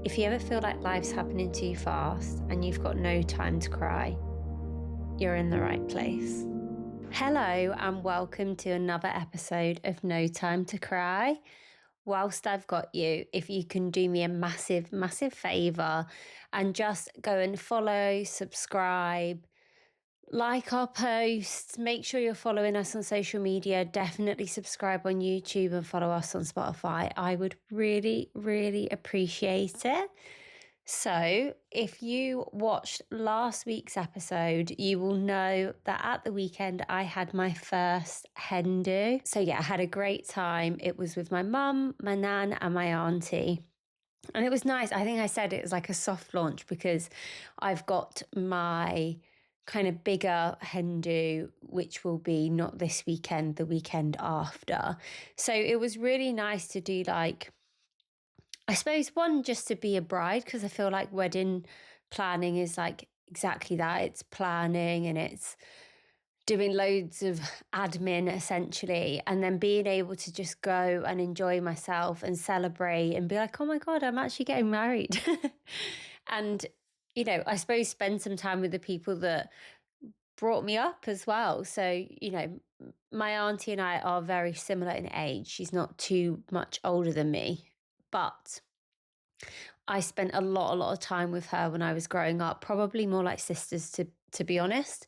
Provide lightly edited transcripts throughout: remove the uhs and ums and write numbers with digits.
If you ever feel like life's happening too fast and you've got no time to cry, you're in the right place. Hello and welcome to another episode of No Time to Cry. Whilst I've got you, if you can do me a massive, massive favour and just go and follow, subscribe, like our posts, make sure you're following us on social media, definitely subscribe on YouTube and follow us on Spotify. I would really, really appreciate it. So if you watched last week's episode, you will know that at the weekend I had my first hen do. So yeah, I had a great time. It was with my mum, my nan and my auntie. And it was nice. I think I said it was like a soft launch because I've got my kind of bigger hen do, which will be not this weekend, the weekend after. So it was really nice to do like, I suppose one, just to be a bride, because I feel like wedding planning is like exactly that. It's planning and it's doing loads of admin essentially, and then being able to just go and enjoy myself and celebrate and be like, oh my God, I'm actually getting married. And, you know, I suppose spend some time with the people that brought me up as well. So, you know, my auntie and I are very similar in age. She's not too much older than me, but I spent a lot of time with her when I was growing up, probably more like sisters to be honest.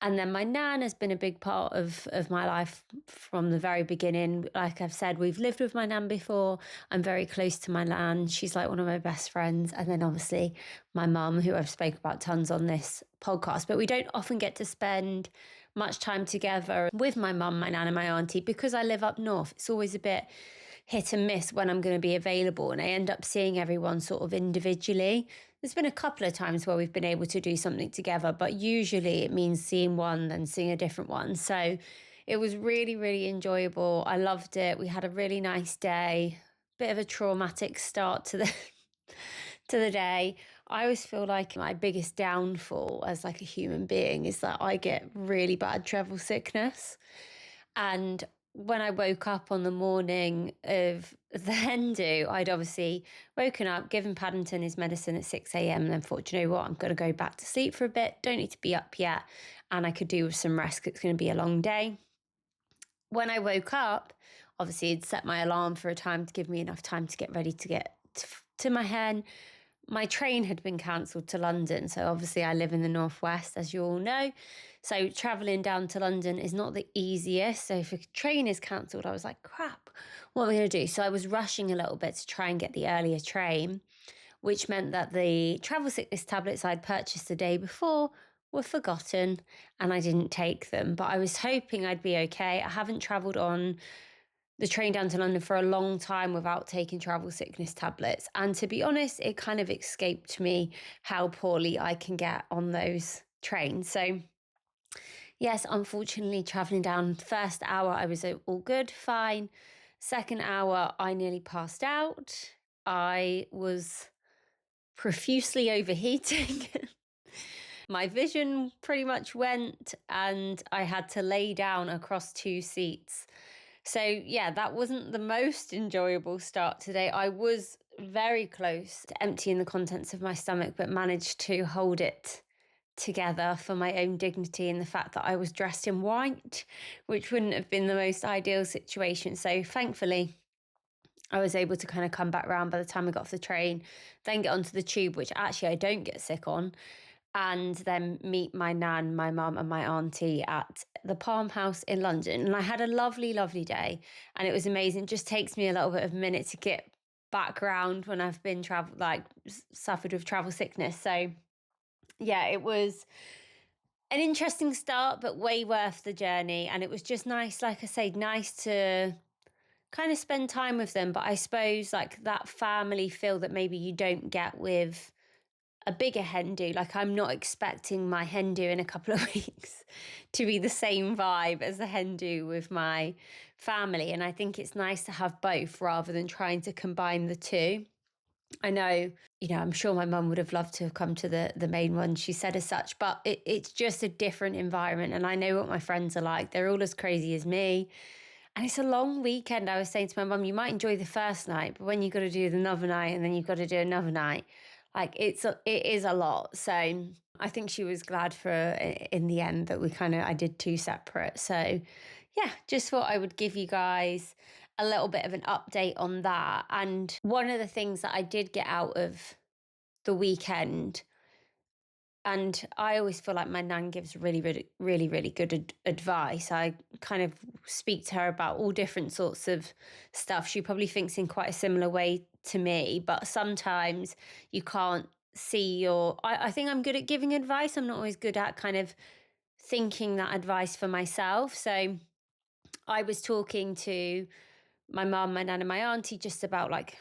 And then my nan has been a big part of my life from the very beginning. Like I've said, we've lived with my nan before. I'm very close to my nan. She's like one of my best friends. And then obviously my mum, who I've spoke about tons on this podcast, but we don't often get to spend much time together with my mum, my nan and my auntie because I live up north. It's always a bit hit and miss when I'm going to be available, and I end up seeing everyone sort of individually. There's been a couple of times where we've been able to do something together, but usually it means seeing one then seeing a different one. So it was really, really enjoyable. I loved it. We had a really nice day. Bit of a traumatic start to the day. I always feel like my biggest downfall as like a human being is that I get really bad travel sickness. And when I woke up on the morning of the hen do, I'd obviously woken up, given Paddington his medicine at 6 a.m. and then thought, you know what, I'm going to go back to sleep for a bit. Don't need to be up yet. And I could do with some rest because it's going to be a long day. When I woke up, obviously I'd set my alarm for a time to give me enough time to get ready to get to my hen. My train had been cancelled to London. So obviously I live in the northwest, as you all know. So travelling down to London is not the easiest. So if a train is cancelled, I was like, crap, what am I going to do? So I was rushing a little bit to try and get the earlier train, which meant that the travel sickness tablets I'd purchased the day before were forgotten and I didn't take them. But I was hoping I'd be okay. I haven't travelled on the train down to London for a long time without taking travel sickness tablets. And to be honest, it kind of escaped me how poorly I can get on those trains. So yes, unfortunately, traveling down, first hour, I was all good, fine. Second hour, I nearly passed out. I was profusely overheating. My vision pretty much went and I had to lay down across two seats. So yeah, that wasn't the most enjoyable start today. I was very close to emptying the contents of my stomach, but managed to hold it together for my own dignity and the fact that I was dressed in white, which wouldn't have been the most ideal situation. So thankfully, I was able to kind of come back round by the time I got off the train, then get onto the tube, which actually I don't get sick on, and then meet my nan, my mum and my auntie at the Palm House in London. And I had a lovely, lovely day and it was amazing. It just takes me a little bit of a minute to get back round when I've been suffered with travel sickness. So yeah, it was an interesting start, but way worth the journey. And it was just nice, like I say, nice to kind of spend time with them. But I suppose like that family feel that maybe you don't get with a bigger hen do. Like I'm not expecting my hen do in a couple of weeks to be the same vibe as the hen do with my family. And I think it's nice to have both rather than trying to combine the two. I know, I'm sure my mum would have loved to have come to the main one. She said as such, but it's just a different environment. And I know what my friends are like. They're all as crazy as me. And it's a long weekend. I was saying to my mum, you might enjoy the first night, but when you've got to do another night and then you've got to do another night, like it is a lot. So I think she was glad for in the end that I did two separate. So yeah, just thought I would give you guys a little bit of an update on that. And one of the things that I did get out of the weekend, and I always feel like my nan gives really good advice. I kind of speak to her about all different sorts of stuff. She probably thinks in quite a similar way to me, but sometimes you can't see I think I'm good at giving advice. I'm not always good at kind of thinking that advice for myself. So I was talking to my mum, my nan, and my auntie just about like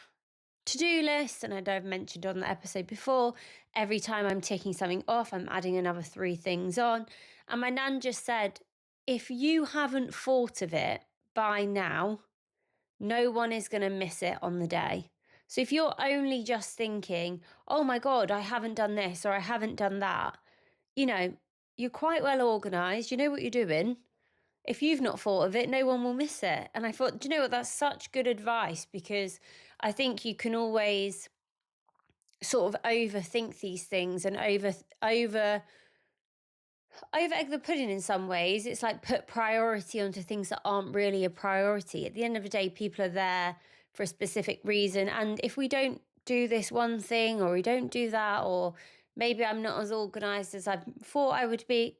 to-do list, and I've mentioned on the episode before, every time I'm taking something off, I'm adding another 3 things on. And my nan just said, if you haven't thought of it by now, no one is going to miss it on the day. So if you're only just thinking, oh my God, I haven't done this or I haven't done that, you're quite well organized, you know what you're doing. If you've not thought of it, no one will miss it. And I thought, do you know what? That's such good advice, because I think you can always sort of overthink these things and over egg the pudding in some ways. It's like put priority onto things that aren't really a priority. At the end of the day, people are there for a specific reason. And if we don't do this one thing, or we don't do that, or maybe I'm not as organized as I thought I would be,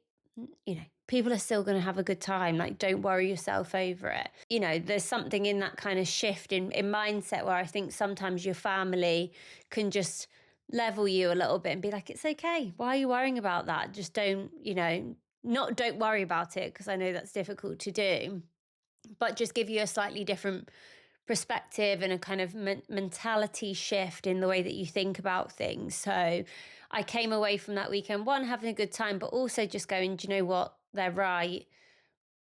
people are still going to have a good time. Like, don't worry yourself over it. There's something in that kind of shift in mindset where I think sometimes your family can just level you a little bit and be like, it's okay. Why are you worrying about that? Just don't worry about it, because I know that's difficult to do, but just give you a slightly different perspective and a kind of mentality shift in the way that you think about things. So I came away from that weekend, one, having a good time, but also just going, do you know what? They're right.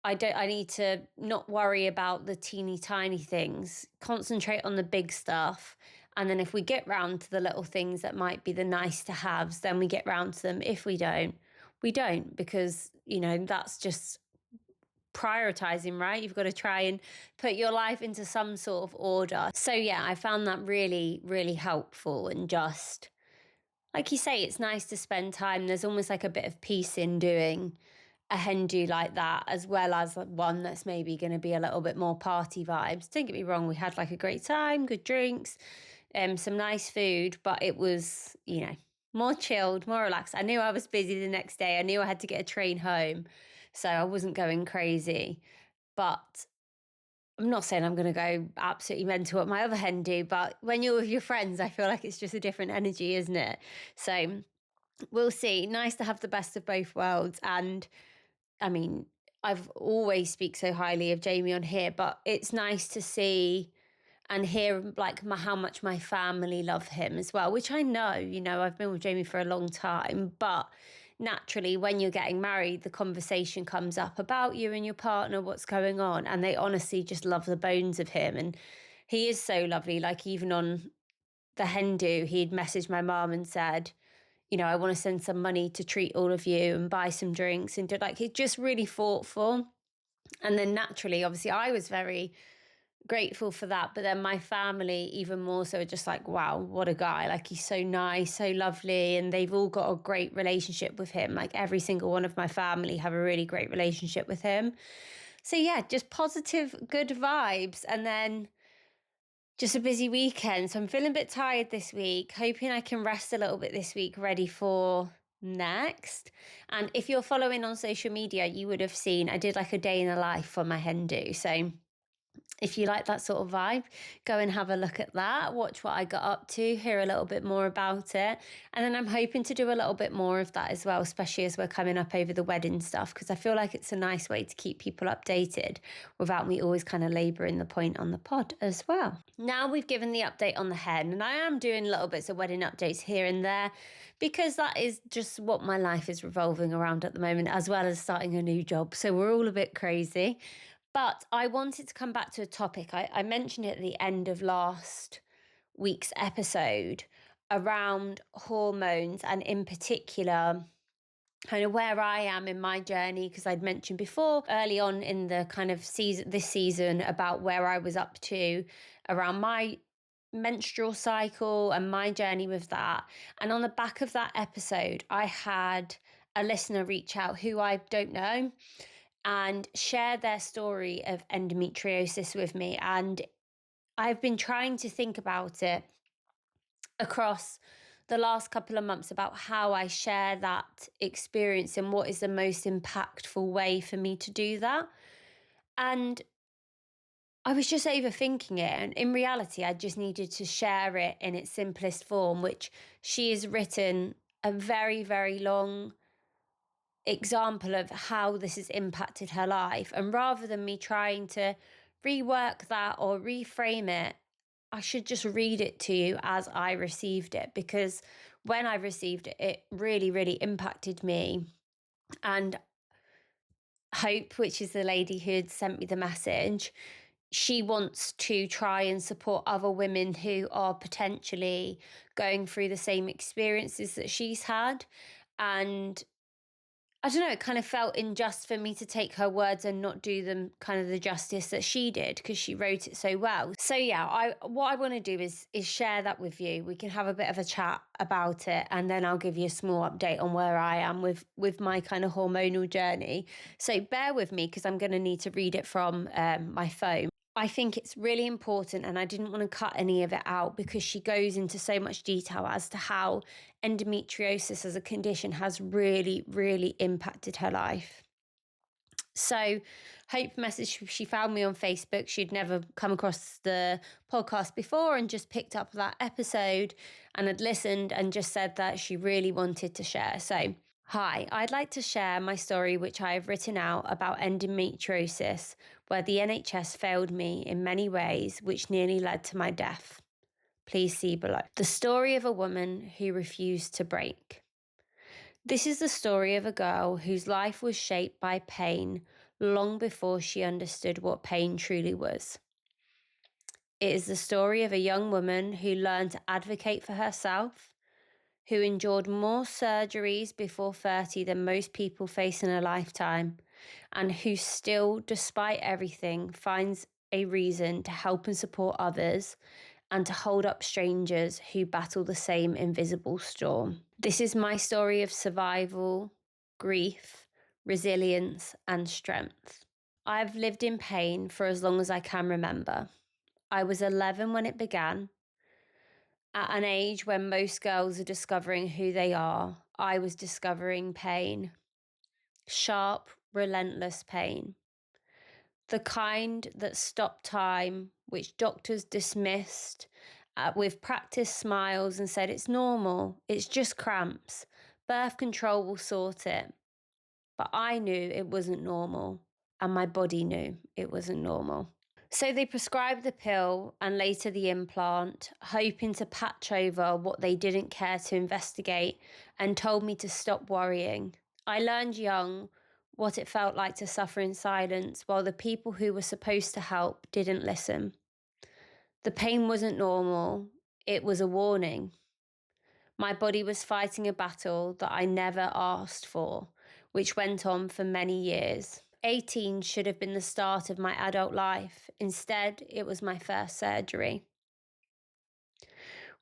I need to not worry about the teeny tiny things, concentrate on the big stuff. And then if we get round to the little things that might be the nice to haves, then we get round to them. If we don't, we don't, because, that's just prioritizing, right? You've got to try and put your life into some sort of order. So yeah, I found that really helpful. And just like you say, it's nice to spend time. There's almost like a bit of peace in doing a hen do like that, as well as one that's maybe going to be a little bit more party vibes. Don't get me wrong, we had like a great time, good drinks, some nice food, but it was, more chilled, more relaxed. I knew I was busy the next day. I knew I had to get a train home, so I wasn't going crazy. But I'm not saying I'm going to go absolutely mental at my other hen do, but when you're with your friends, I feel like it's just a different energy, isn't it? So we'll see. Nice to have the best of both worlds. And I mean, I've always speak so highly of Jamie on here, but it's nice to see and hear like how much my family love him as well, which I know, I've been with Jamie for a long time, but naturally when you're getting married, the conversation comes up about you and your partner, what's going on, and they honestly just love the bones of him. And he is so lovely. Like, even on the hen do, he'd messaged my mum and said, I want to send some money to treat all of you and buy some drinks, and like, he's just really thoughtful. And then naturally, obviously, I was very grateful for that. But then my family, even more so, are just like, wow, what a guy. Like, he's so nice, so lovely. And they've all got a great relationship with him. Like, every single one of my family have a really great relationship with him. So yeah, just positive, good vibes. And then just a busy weekend. So I'm feeling a bit tired this week, hoping I can rest a little bit this week, ready for next. And if you're following on social media, you would have seen I did like a day in the life for my hen do. So if you like that sort of vibe, go and have a look at that, watch what I got up to, hear a little bit more about it. And then I'm hoping to do a little bit more of that as well, especially as we're coming up over the wedding stuff, because I feel like it's a nice way to keep people updated without me always kind of labouring the point on the pod as well. Now we've given the update on the hen, and I am doing little bits of wedding updates here and there, because that is just what my life is revolving around at the moment, as well as starting a new job. So we're all a bit crazy. But I wanted to come back to a topic. I mentioned it at the end of last week's episode around hormones, and in particular, kind of where I am in my journey, because I'd mentioned before early on in the kind of this season about where I was up to around my menstrual cycle and my journey with that. And on the back of that episode, I had a listener reach out who I don't know and share their story of endometriosis with me. And I've been trying to think about it across the last couple of months about how I share that experience and what is the most impactful way for me to do that. And I was just overthinking it. And in reality, I just needed to share it in its simplest form, which she has written a very, very long example of how this has impacted her life. And rather than me trying to rework that or reframe it, I should just read it to you as I received it, because when I received it, it really, really impacted me. And Hope, which is the lady who had sent me the message, she wants to try and support other women who are potentially going through the same experiences that she's had. And I don't know, it kind of felt unjust for me to take her words and not do them kind of the justice that she did, because she wrote it so well. So yeah, what I want to do is share that with you. We can have a bit of a chat about it, and then I'll give you a small update on where I am with my kind of hormonal journey. So bear with me, because I'm going to need to read it from my phone. I think it's really important, and I didn't want to cut any of it out because she goes into so much detail as to how endometriosis as a condition has really, really impacted her life. So Hope messaged, she found me on Facebook. She'd never come across the podcast before and just picked up that episode and had listened and just said that she really wanted to share. So, hi, I'd like to share my story, which I have written out, about endometriosis, where the NHS failed me in many ways, which nearly led to my death. Please see below. The story of a woman who refused to break. This is the story of a girl whose life was shaped by pain long before she understood what pain truly was. It is the story of a young woman who learned to advocate for herself, who endured more surgeries before 30 than most people face in a lifetime, and who still, despite everything, finds a reason to help and support others and to hold up strangers who battle the same invisible storm. This is my story of survival, grief, resilience, and strength. I've lived in pain for as long as I can remember. I was 11 when it began. At an age when most girls are discovering who they are, I was discovering pain. Sharp, relentless pain. The kind that stopped time, which doctors dismissed with practiced smiles and said it's normal, it's just cramps, birth control will sort it. But I knew it wasn't normal, and my body knew it wasn't normal. So they prescribed the pill and later the implant, hoping to patch over what they didn't care to investigate, and told me to stop worrying. I learned young what it felt like to suffer in silence while the people who were supposed to help didn't listen. The pain wasn't normal, it was a warning. My body was fighting a battle that I never asked for, which went on for many years. 18 should have been the start of my adult life. Instead, it was my first surgery.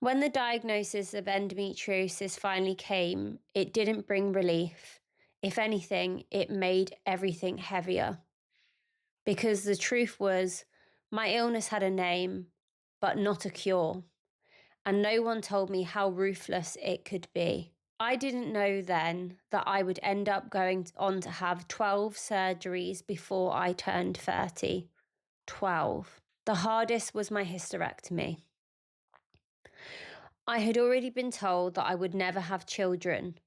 When the diagnosis of endometriosis finally came, it didn't bring relief. If anything, it made everything heavier. Because the truth was, my illness had a name, but not a cure. And no one told me how ruthless it could be. I didn't know then that I would end up going on to have 12 surgeries before I turned 30. 12. The hardest was my hysterectomy. I had already been told that I would never have children,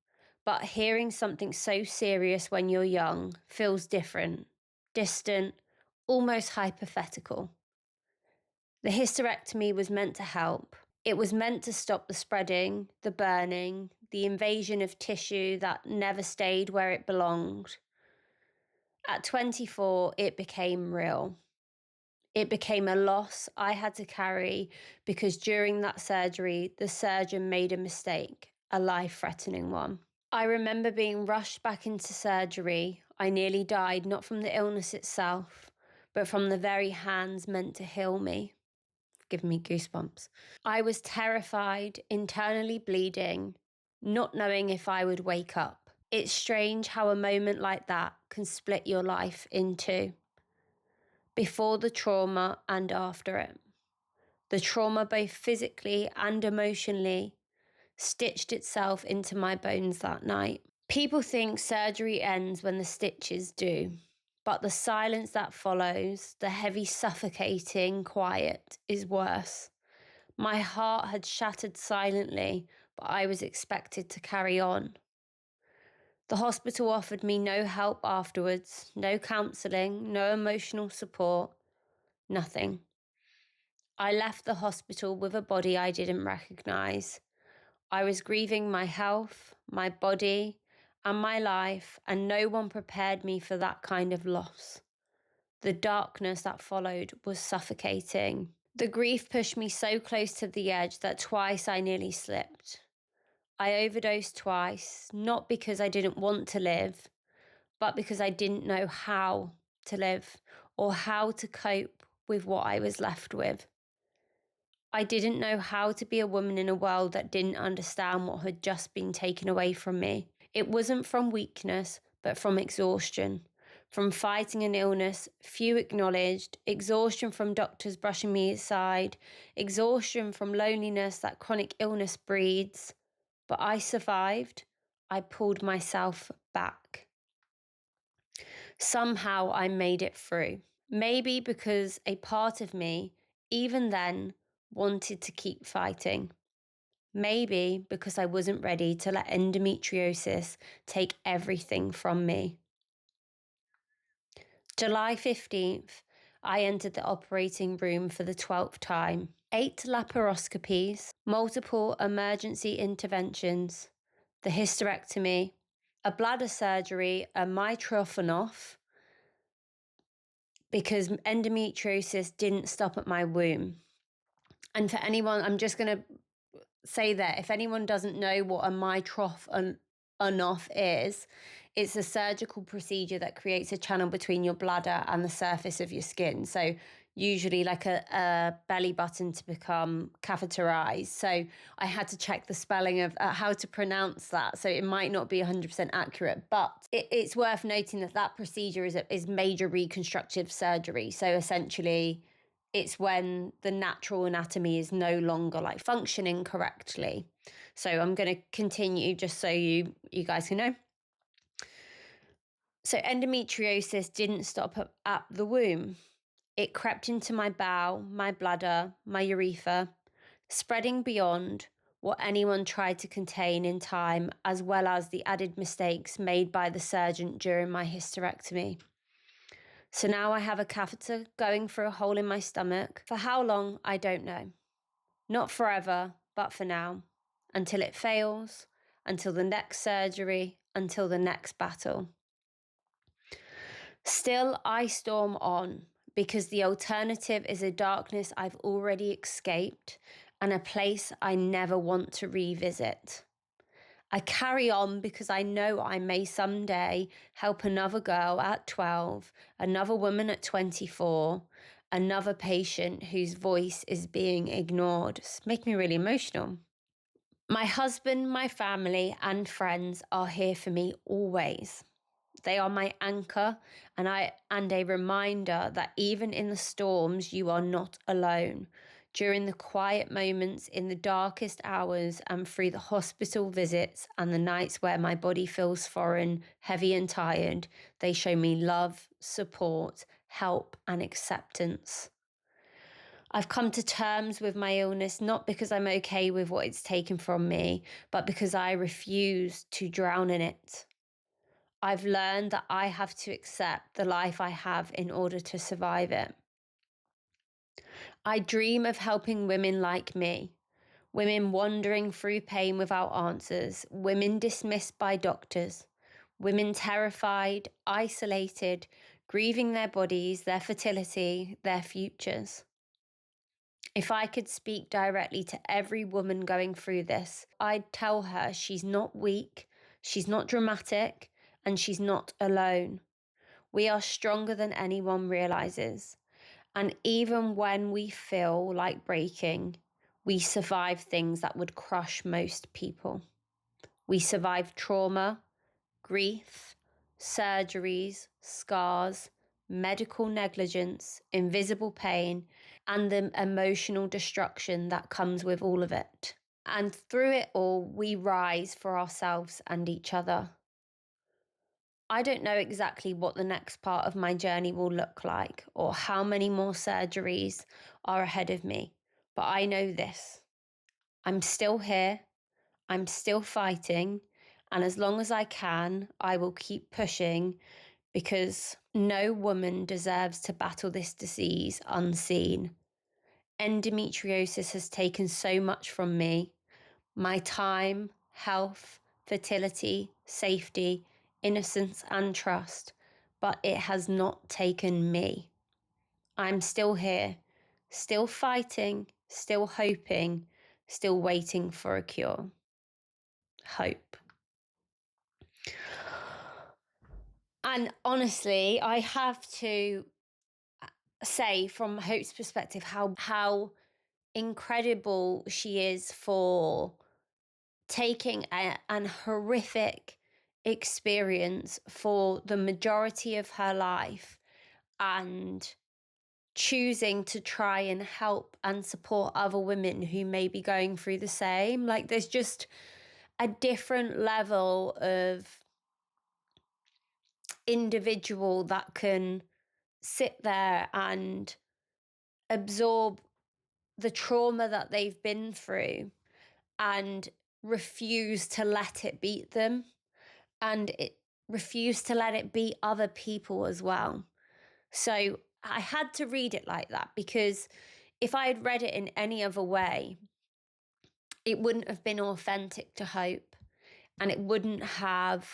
but hearing something so serious when you're young feels different, distant, almost hypothetical. The hysterectomy was meant to help. It was meant to stop the spreading, the burning, the invasion of tissue that never stayed where it belonged. At 24, it became real. It became a loss I had to carry because during that surgery, the surgeon made a mistake, a life-threatening one. I remember being rushed back into surgery. I nearly died, not from the illness itself, but from the very hands meant to heal me. Giving me goosebumps. I was terrified, internally bleeding, not knowing if I would wake up. It's strange how a moment like that can split your life in two. Before the trauma and after it. The trauma, both physically and emotionally, stitched itself into my bones that night. People think surgery ends when the stitches do, but the silence that follows, the heavy, suffocating quiet, is worse. My heart had shattered silently, but I was expected to carry on. The hospital offered me no help afterwards, no counselling, no emotional support, nothing. I left the hospital with a body I didn't recognise. I was grieving my health, my body, and my life, and no one prepared me for that kind of loss. The darkness that followed was suffocating. The grief pushed me so close to the edge that twice I nearly slipped. I overdosed twice, not because I didn't want to live, but because I didn't know how to live or how to cope with what I was left with. I didn't know how to be a woman in a world that didn't understand what had just been taken away from me. It wasn't from weakness, but from exhaustion. From fighting an illness few acknowledged, exhaustion from doctors brushing me aside, exhaustion from loneliness that chronic illness breeds. But I survived. I pulled myself back. Somehow I made it through. Maybe because a part of me, even then, wanted to keep fighting. Maybe because I wasn't ready to let endometriosis take everything from me. July 15th, I entered the operating room for the 12th time. 8 laparoscopies, multiple emergency interventions, the hysterectomy, a bladder surgery, a mitral off, because endometriosis didn't stop at my womb. And for anyone, I'm just going to say that if anyone doesn't know what a mitral off is, it's a surgical procedure that creates a channel between your bladder and the surface of your skin. So usually like a belly button to become catheterized. So I had to check the spelling of how to pronounce that. So it might not be 100% accurate, but it's worth noting that that procedure is major reconstructive surgery. So essentially it's when the natural anatomy is no longer like functioning correctly. So I'm going to continue just so you guys can know. So endometriosis didn't stop at the womb. It crept into my bowel, my bladder, my urethra, spreading beyond what anyone tried to contain in time, as well as the added mistakes made by the surgeon during my hysterectomy. So now I have a catheter going through a hole in my stomach. For how long, I don't know. Not forever, but for now. Until it fails, until the next surgery, until the next battle. Still, I storm on because the alternative is a darkness I've already escaped and a place I never want to revisit. I carry on because I know I may someday help another girl at 12, another woman at 24, another patient whose voice is being ignored. It's making me really emotional. My husband, my family, and friends are here for me always. They are my anchor and a reminder that even in the storms, you are not alone. During the quiet moments, in the darkest hours, and through the hospital visits and the nights where my body feels foreign, heavy and tired, they show me love, support, help, and acceptance. I've come to terms with my illness, not because I'm okay with what it's taken from me, but because I refuse to drown in it. I've learned that I have to accept the life I have in order to survive it. I dream of helping women like me, women wandering through pain without answers, women dismissed by doctors, women terrified, isolated, grieving their bodies, their fertility, their futures. If I could speak directly to every woman going through this, I'd tell her she's not weak, She's not dramatic, and she's not alone. We are stronger than anyone realizes. And even when we feel like breaking, we survive things that would crush most people. We survive trauma, grief, surgeries, scars, medical negligence, invisible pain, and the emotional destruction that comes with all of it. And through it all, we rise for ourselves and each other. I don't know exactly what the next part of my journey will look like or how many more surgeries are ahead of me, but I know this. I'm still here, I'm still fighting, and as long as I can, I will keep pushing because no woman deserves to battle this disease unseen. Endometriosis has taken so much from me. My time, health, fertility, safety, innocence, and trust, but it has not taken me. I'm still here, still fighting, still hoping, still waiting for a cure. Hope. And honestly, I have to say from Hope's perspective how incredible she is for taking an horrific experience for the majority of her life and choosing to try and help and support other women who may be going through the same. Like, there's just a different level of individual that can sit there and absorb the trauma that they've been through and refuse to let it beat them, and refuse to let it beat other people as well. So I had to read it like that, because if I had read it in any other way, it wouldn't have been authentic to Hope, and it wouldn't have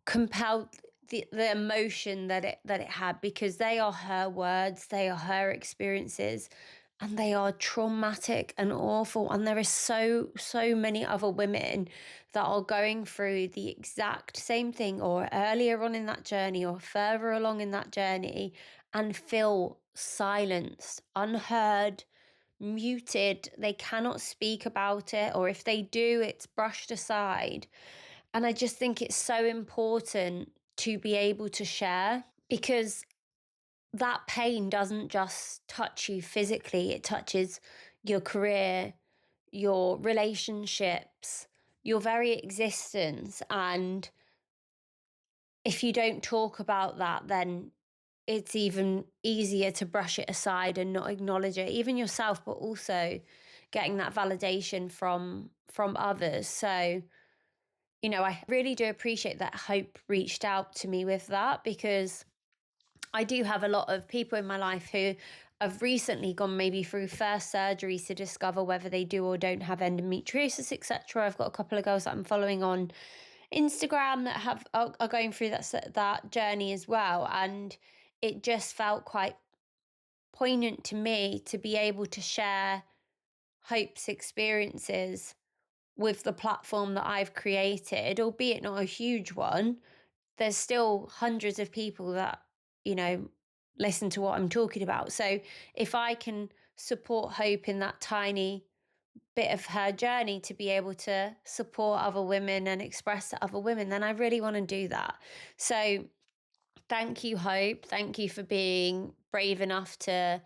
compelled the emotion that it had, because they are her words, they are her experiences, and they are traumatic and awful. And there are so many other women that are going through the exact same thing, or earlier on in that journey, or further along in that journey, and feel silenced, unheard, muted. They cannot speak about it, or if they do, it's brushed aside. And I just think it's so important to be able to share, because that pain doesn't just touch you physically, it touches your career, your relationships, your very existence. And if you don't talk about that, then it's even easier to brush it aside and not acknowledge it, even yourself, but also getting that validation from others. So, you know, I really do appreciate that Hope reached out to me with that, because I do have a lot of people in my life who have recently gone maybe through first surgeries to discover whether they do or don't have endometriosis, etc. I've got a couple of girls that I'm following on Instagram that are going through that journey as well, and it just felt quite poignant to me to be able to share Hope's experiences with the platform that I've created, albeit not a huge one. There's still hundreds of people that, you know, listen to what I'm talking about. So if I can support Hope in that tiny bit of her journey to be able to support other women and express to other women, then I really want to do that. So thank you, Hope. Thank you for being brave enough to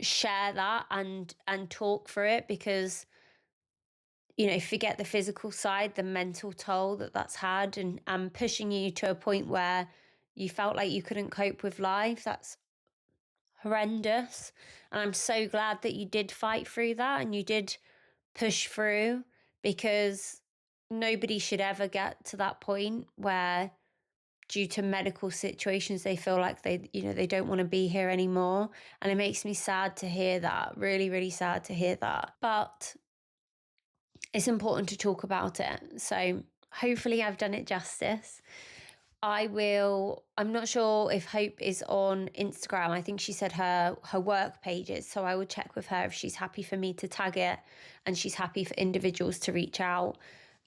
share that and talk through it, because, you know, forget the physical side, the mental toll that's had, and pushing you to a point where you felt like you couldn't cope with life. That's horrendous. And I'm so glad that you did fight through that and you did push through, because nobody should ever get to that point where, due to medical situations, they feel like they don't want to be here anymore. And it makes me sad to hear that, really, really sad to hear that. But it's important to talk about it. So hopefully I've done it justice. I'm not sure if Hope is on Instagram. I think she said her work pages. So I will check with her if she's happy for me to tag it and she's happy for individuals to reach out.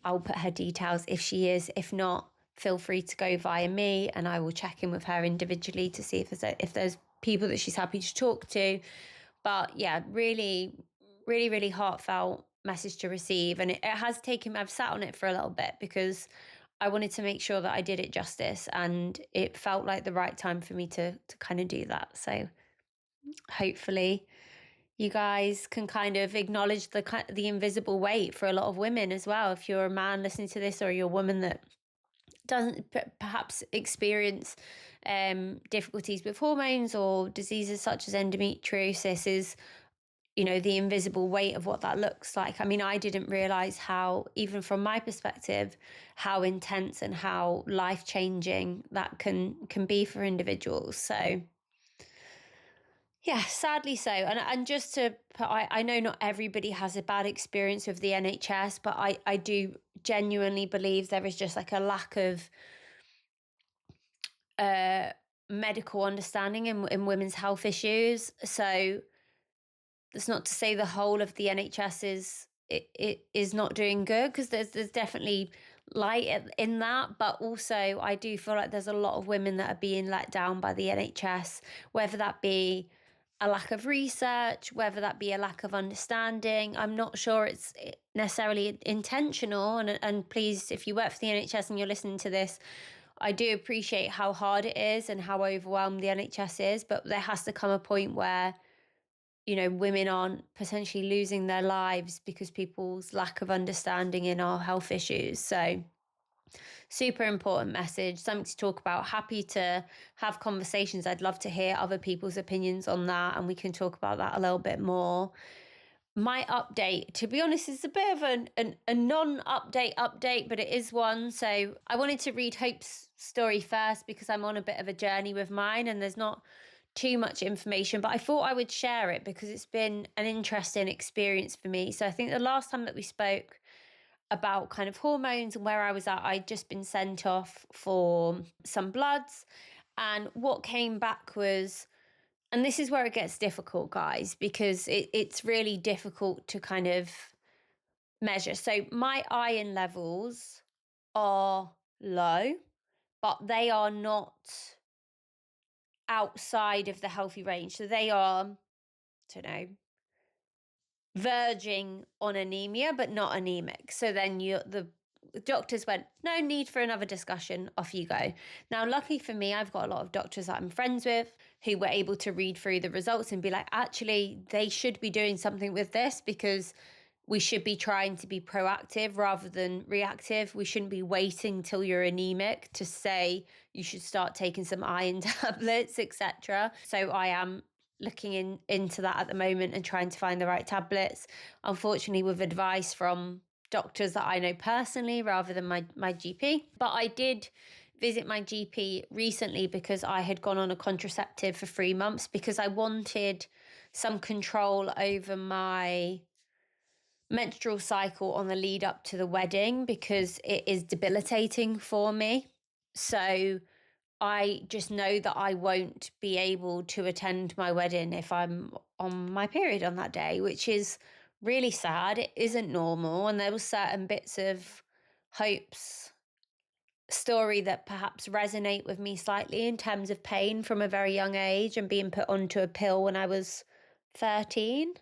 I'll put her details if she is. If not, feel free to go via me and I will check in with her individually to see if there's people that she's happy to talk to. But yeah, really, really, really heartfelt message to receive. And it has taken, I've sat on it for a little bit because I wanted to make sure that I did it justice, and it felt like the right time for me to kind of do that. So hopefully you guys can kind of acknowledge the invisible weight for a lot of women as well. If you're a man listening to this, or you're a woman that doesn't perhaps experience difficulties with hormones or diseases such as endometriosis, is the invisible weight of what that looks like. I mean, I didn't realize how, even from my perspective, how intense and how life-changing that can be for individuals. So yeah, sadly so. And just to put, I know not everybody has a bad experience with the NHS, but I do genuinely believe there is just like a lack of medical understanding in women's health issues. So that's not to say the whole of the NHS is not doing good, because there's definitely light in that, but also I do feel like there's a lot of women that are being let down by the NHS, whether that be a lack of research, whether that be a lack of understanding. I'm not sure it's necessarily intentional, and please, if you work for the NHS and you're listening to this, I do appreciate how hard it is and how overwhelmed the NHS is, but there has to come a point where women aren't potentially losing their lives because people's lack of understanding in our health issues. So super important message, something to talk about. Happy to have conversations. I'd love to hear other people's opinions on that, and we can talk about that a little bit more. My update, to be honest, is a bit of a non-update, but it is one. So I wanted to read Hope's story first because I'm on a bit of a journey with mine and there's not too much information, but I thought I would share it because it's been an interesting experience for me. So I think the last time that we spoke about kind of hormones and where I was at, I'd just been sent off for some bloods, and what came back was, and this is where it gets difficult, guys, because it's really difficult to kind of measure. So my iron levels are low, but they are not outside of the healthy range. So they are, I don't know, verging on anemia, but not anemic. So then the doctors went, no need for another discussion, off you go. Now, luckily for me, I've got a lot of doctors that I'm friends with who were able to read through the results and be like, actually, they should be doing something with this, because we should be trying to be proactive rather than reactive. We shouldn't be waiting till you're anemic to say you should start taking some iron tablets, etc. So I am looking into that at the moment and trying to find the right tablets, unfortunately with advice from doctors that I know personally rather than my GP. But I did visit my GP recently because I had gone on a contraceptive for 3 months because I wanted some control over my menstrual cycle on the lead up to the wedding, because it is debilitating for me. So I just know that I won't be able to attend my wedding if I'm on my period on that day, which is really sad. It isn't normal. And there were certain bits of Hope's story that perhaps resonate with me slightly in terms of pain from a very young age and being put onto a pill when I was 13.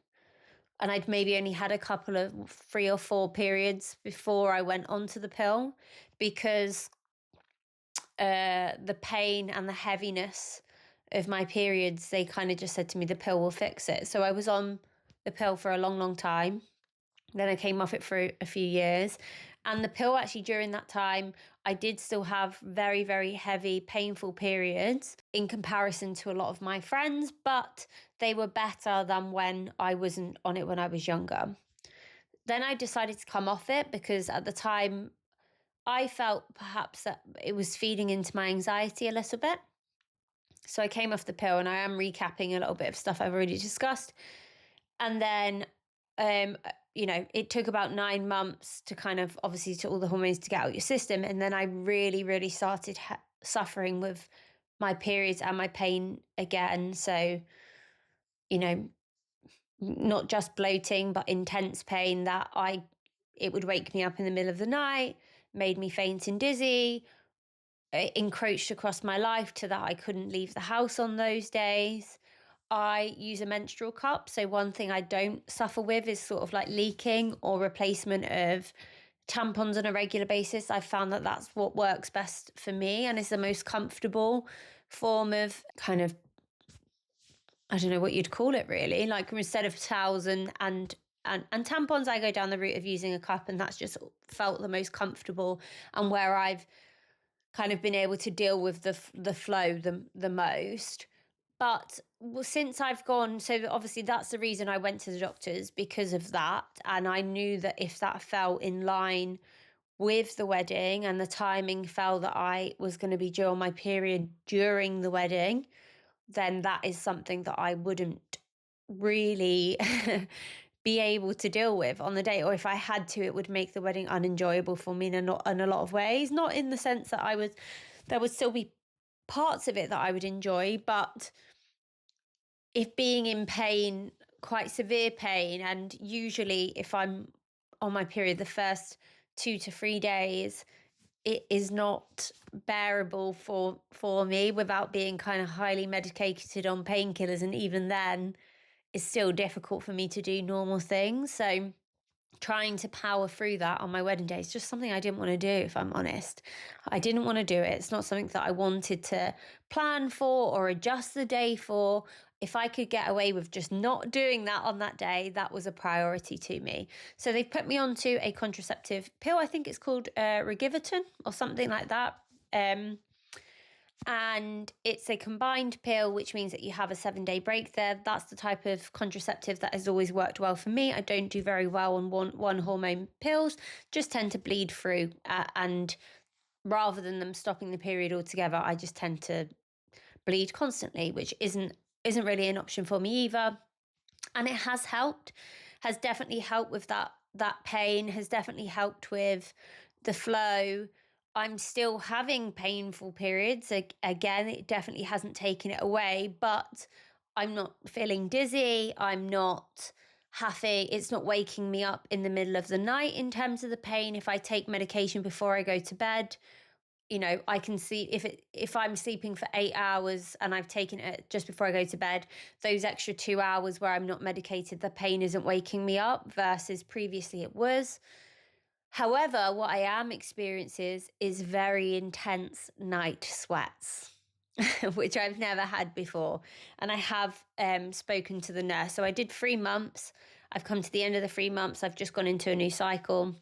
And I'd maybe only had a couple of 3 or 4 periods before I went onto the pill, because the pain and the heaviness of my periods, they kind of just said to me, the pill will fix it. So I was on the pill for a long, long time. Then I came off it for a few years. And the pill, actually, during that time, I did still have very, very heavy, painful periods in comparison to a lot of my friends, but they were better than when I wasn't on it when I was younger. Then I decided to come off it because at the time I felt perhaps that it was feeding into my anxiety a little bit. So I came off the pill, and I am recapping a little bit of stuff I've already discussed. And then it took about 9 months to kind of, obviously, to all the hormones to get out your system. And then I really, really started suffering with my periods and my pain again. So, not just bloating, but intense pain that I it would wake me up in the middle of the night, made me faint and dizzy. It encroached across my life to that I couldn't leave the house on those days. I use a menstrual cup. So one thing I don't suffer with is sort of like leaking or replacement of tampons on a regular basis. I found that that's what works best for me and is the most comfortable form of kind of, I don't know what you'd call it really. Like instead of towels and tampons, I go down the route of using a cup, and that's just felt the most comfortable and where I've kind of been able to deal with the flow the most. But since I've gone, so obviously that's the reason I went to the doctors, because of that. And I knew that if that fell in line with the wedding and the timing fell that I was going to be due on my period during the wedding, then that is something that I wouldn't really be able to deal with on the day. Or if I had to, it would make the wedding unenjoyable for me in a lot of ways. Not in the sense that there would still be parts of it that I would enjoy, but if being in pain, quite severe pain, and usually if I'm on my period, the first 2 to 3 days, it is not bearable for me without being kind of highly medicated on painkillers, and even then it's still difficult for me to do normal things. So trying to power through that on my wedding day is just something I didn't want to do, if I'm honest. I didn't want to do it. It's not something that I wanted to plan for or adjust the day for. If I could get away with just not doing that on that day, that was a priority to me. So they've put me onto a contraceptive pill. I think it's called Regiviton or something like that. And it's a combined pill, which means that you have a 7-day break there. That's the type of contraceptive that has always worked well for me. I don't do very well on one hormone pills, just tend to bleed through. And rather than them stopping the period altogether, I just tend to bleed constantly, which isn't really an option for me either. And it has definitely helped with that pain, has definitely helped with the flow. I'm still having painful periods. Again, it definitely hasn't taken it away, but I'm not feeling dizzy. I'm not it's not waking me up in the middle of the night in terms of the pain. If I take medication before I go to bed, I can see if I'm sleeping for 8 hours and I've taken it just before I go to bed, those extra 2 hours where I'm not medicated, the pain isn't waking me up, versus previously it was. However, what I am experiencing is very intense night sweats, which I've never had before. And I have spoken to the nurse. So I did 3 months. I've come to the end of the 3 months. I've just gone into a new cycle.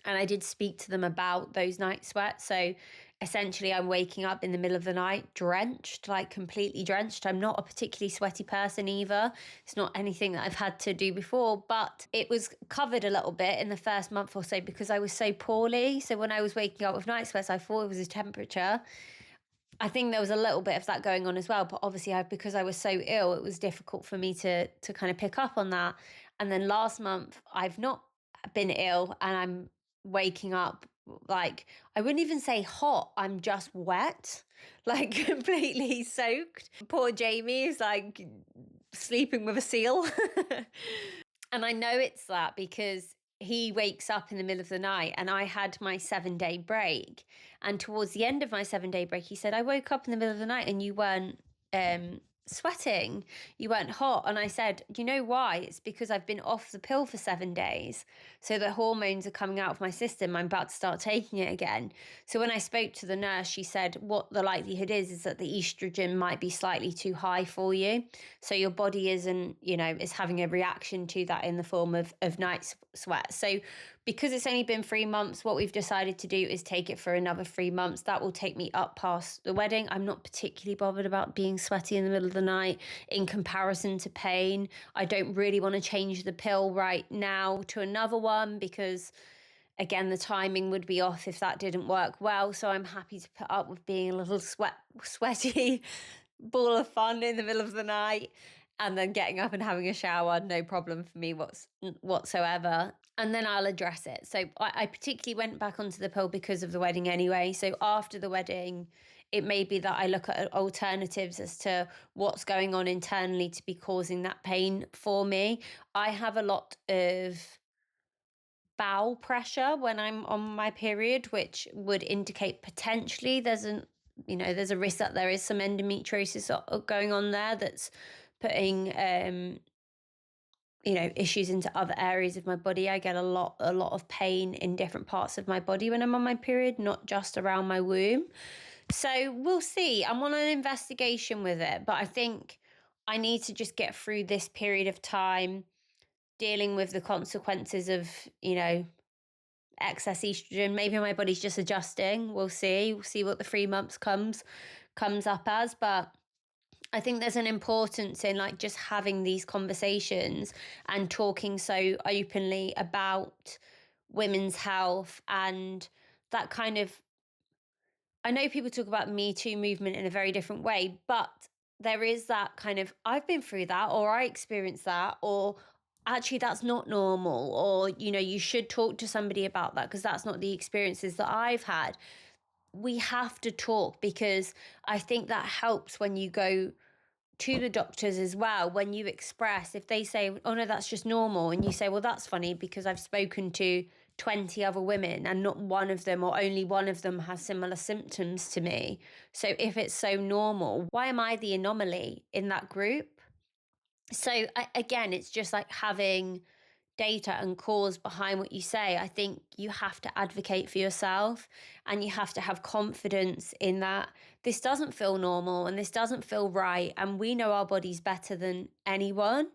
And I did speak to them about those night sweats. So essentially, I'm waking up in the middle of the night drenched, like completely drenched. I'm not a particularly sweaty person either. It's not anything that I've had to do before, but it was covered a little bit in the first month or so because I was so poorly. So when I was waking up with night sweats, I thought it was a temperature. I think there was a little bit of that going on as well, but obviously because I was so ill, it was difficult for me to kind of pick up on that. And then last month, I've not been ill, and I'm waking up like, I wouldn't even say hot, I'm just wet, like completely soaked. Poor Jamie is like sleeping with a seal. And I know it's that because he wakes up in the middle of the night, and I had my 7-day break. And towards the end of my 7-day break, he said, I woke up in the middle of the night and you weren't sweating, you weren't hot. And I said, do you know why? It's because I've been off the pill for 7 days. So the hormones are coming out of my system. I'm about to start taking it again. So when I spoke to the nurse, she said what the likelihood is that the estrogen might be slightly too high for you. So your body isn't, is having a reaction to that in the form of night sweat. So because it's only been 3 months, what we've decided to do is take it for another 3 months. That will take me up past the wedding. I'm not particularly bothered about being sweaty in the middle of the night in comparison to pain. I don't really want to change the pill right now to another one because, again, the timing would be off if that didn't work well. So I'm happy to put up with being a little sweaty ball of fun in the middle of the night, and then getting up and having a shower, no problem for me whatsoever. And then I'll address it. So I particularly went back onto the pill because of the wedding anyway. So after the wedding, it may be that I look at alternatives as to what's going on internally to be causing that pain for me. I have a lot of bowel pressure when I'm on my period, which would indicate potentially there's a risk that there is some endometriosis going on there that's putting issues into other areas of my body. I get a lot of pain in different parts of my body when I'm on my period, not just around my womb. So we'll see. I'm on an investigation with it, but I think I need to just get through this period of time dealing with the consequences of, excess estrogen. Maybe my body's just adjusting. We'll see. We'll see what the 3 months comes up as, but I think there's an importance in like just having these conversations and talking so openly about women's health and that kind of, I know people talk about Me Too movement in a very different way, but there is that kind of, I've been through that, or I experienced that, or actually that's not normal, or, you should talk to somebody about that because that's not the experiences that I've had. We have to talk because I think that helps when you go to the doctors as well, when you express, if they say, oh no, that's just normal, and you say, well, that's funny because I've spoken to 20 other women and not one of them or only one of them has similar symptoms to me. So if it's so normal, why am I the anomaly in that group? So again, it's just like having data and cause behind what you say. I think you have to advocate for yourself and you have to have confidence in that this doesn't feel normal and this doesn't feel right. And we know our bodies better than anyone.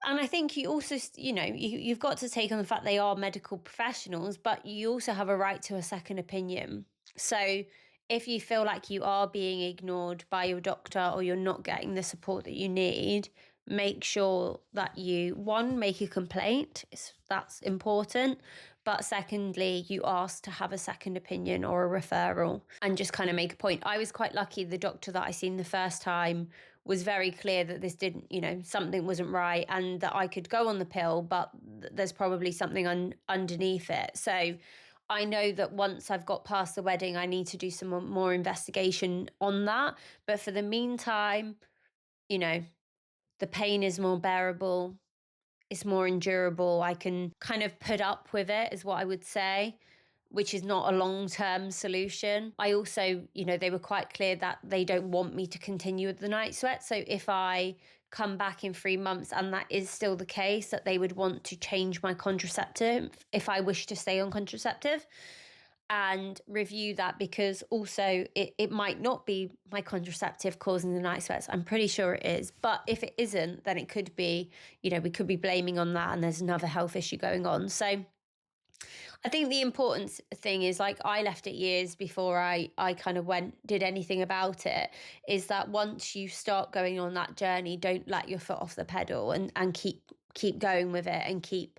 And I think you also, you've got to take on the fact they are medical professionals, but you also have a right to a second opinion. So if you feel like you are being ignored by your doctor or you're not getting the support that you need, make sure that you, one, make a complaint. That's important. But secondly, you ask to have a second opinion or a referral and just kind of make a point. I was quite lucky. The doctor that I seen the first time was very clear that this didn't, something wasn't right and that I could go on the pill, but there's probably something underneath it. So I know that once I've got past the wedding, I need to do some more investigation on that. But for the meantime, the pain is more bearable. It's more endurable. I can kind of put up with it, is what I would say, which is not a long-term solution. I also, they were quite clear that they don't want me to continue with the night sweat. So if I come back in 3 months and that is still the case, that they would want to change my contraceptive if I wish to stay on contraceptive and review that, because also it might not be my contraceptive causing the night sweats. I'm pretty sure it is. But if it isn't, then it could be, we could be blaming on that and there's another health issue going on. So I think the important thing is, like, I left it years before I kind of did anything about it, is that once you start going on that journey, don't let your foot off the pedal and keep going with it and keep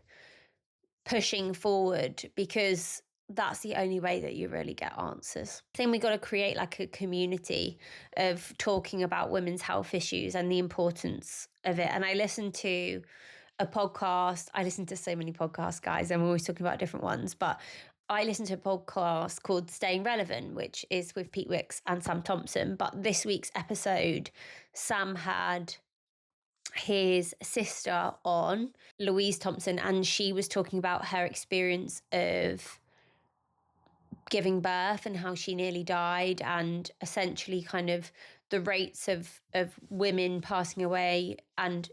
pushing forward, because that's the only way that you really get answers. I think we got to create like a community of talking about women's health issues and the importance of it. And I listened to a podcast. I listen to so many podcasts, guys. I'm always talking about different ones, but I listened to a podcast called Staying Relevant, which is with Pete Wicks and Sam Thompson. But this week's episode, Sam had his sister on, Louise Thompson, and she was talking about her experience of giving birth and how she nearly died, and essentially kind of the rates of women passing away, and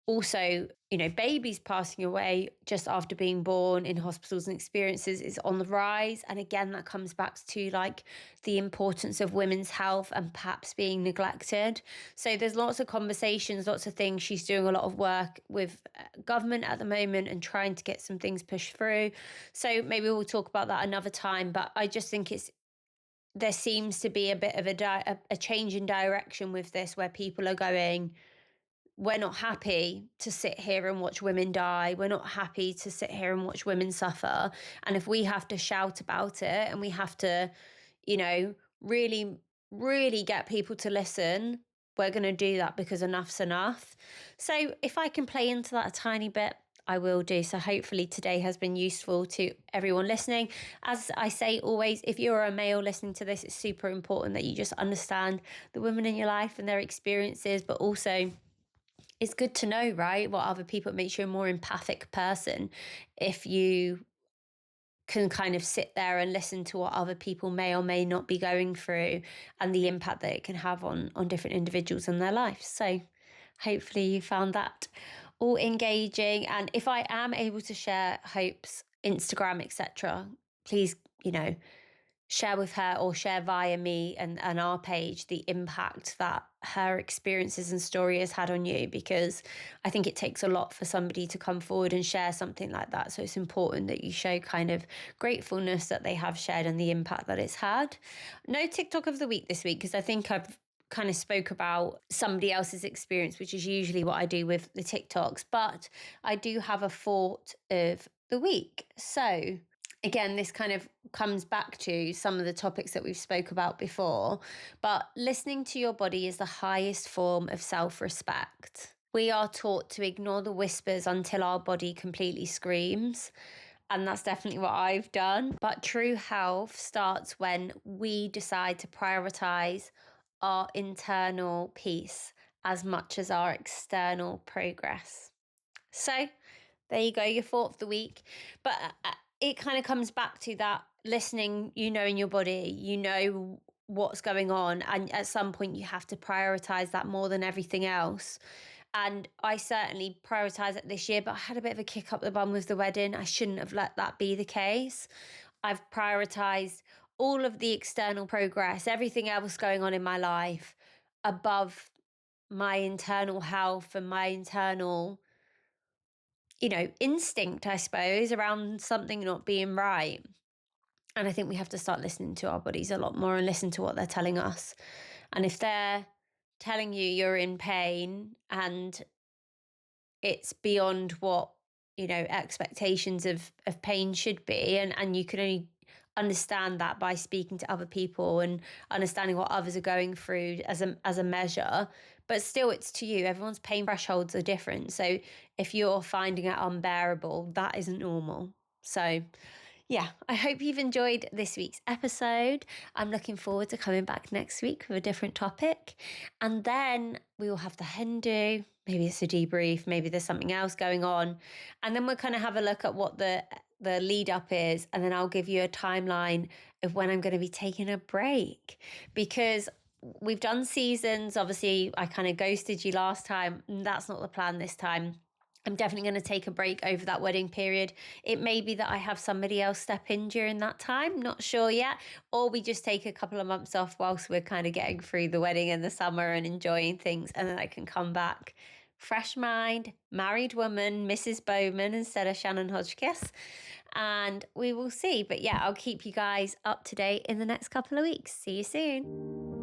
also, babies passing away just after being born in hospitals and experiences is on the rise. And again, that comes back to like the importance of women's health and perhaps being neglected. So there's lots of conversations, lots of things. She's doing a lot of work with government at the moment and trying to get some things pushed through. So maybe we'll talk about that another time. But I just think there seems to be a bit of a change in direction with this, where people are going, we're not happy to sit here and watch women die. We're not happy to sit here and watch women suffer. And if we have to shout about it and we have to, really, really get people to listen, we're going to do that, because enough's enough. So if I can play into that a tiny bit, I will do. So hopefully today has been useful to everyone listening. As I say always, if you're a male listening to this, it's super important that you just understand the women in your life and their experiences, but also it's good to know, right? What other people, it makes you a more empathic person if you can kind of sit there and listen to what other people may or may not be going through and the impact that it can have on different individuals in their life. So hopefully you found that all engaging. And if I am able to share Hope's Instagram, etc., please, share with her or share via me and our page the impact that her experiences and story has had on you, because I think it takes a lot for somebody to come forward and share something like that. So it's important that you show kind of gratefulness that they have shared and the impact that it's had. No TikTok of the week this week, because I think I've kind of spoke about somebody else's experience, which is usually what I do with the TikToks, but I do have a thought of the week. So again, this kind of comes back to some of the topics that we've spoke about before, but listening to your body is the highest form of self-respect. We are taught to ignore the whispers until our body completely screams. And that's definitely what I've done. But true health starts when we decide to prioritize our internal peace as much as our external progress. So there you go, your thought of the week. But it kind of comes back to that listening, in your body, what's going on. And at some point you have to prioritize that more than everything else. And I certainly prioritize it this year, but I had a bit of a kick up the bum with the wedding. I shouldn't have let that be the case. I've prioritized all of the external progress, everything else going on in my life above my internal health and my internal instinct, I suppose, around something not being right. And I think we have to start listening to our bodies a lot more and listen to what they're telling us. And if they're telling you you're in pain and it's beyond what, expectations of pain should be, and you can only understand that by speaking to other people and understanding what others are going through as a measure, but still it's to you. Everyone's pain thresholds are different. So if you're finding it unbearable, that isn't normal. So yeah, I hope you've enjoyed this week's episode. I'm looking forward to coming back next week with a different topic. And then we will have the Hen Do. Maybe it's a debrief, maybe there's something else going on. And then we'll kind of have a look at what the lead up is. And then I'll give you a timeline of when I'm going to be taking a break, because we've done seasons. Obviously, I kind of ghosted you last time. That's not the plan this time. I'm definitely going to take a break over that wedding period. It may be that I have somebody else step in during that time, not sure yet. Or we just take a couple of months off whilst we're kind of getting through the wedding and the summer and enjoying things. And then I can come back, fresh mind, married woman, Mrs. Bowman instead of Shannon Hodgkiss. And we will see. But yeah, I'll keep you guys up to date in the next couple of weeks. See you soon.